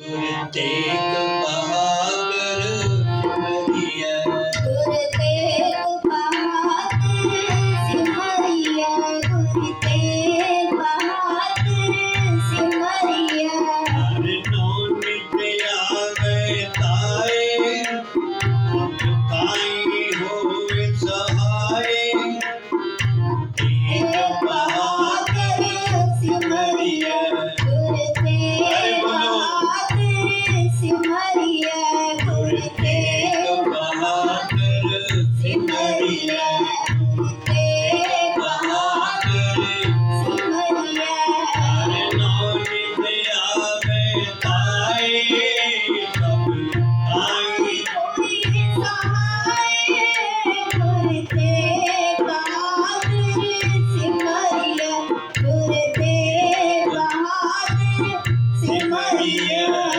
गुरु तेग बहादुर सिमरिया, गुरु तेग बहादुर सिमरिया, गुरु तेग बहादुर सिमरिया। हर नौ नित आवे ताए, सब ताई होए सहाय। तेग बहादुर सिमरिया, गुरु तेग बहादुर सिमरिया, गुरु तेग बहादुर सिमरिया, गुरु तेग बहादुर सिमरिया। हर नौ नित आवे ताए, सब ताई होए सहाय, गुरु तेग बहादुर सिमरिया, गुरु तेग बहादुर सिमरिया।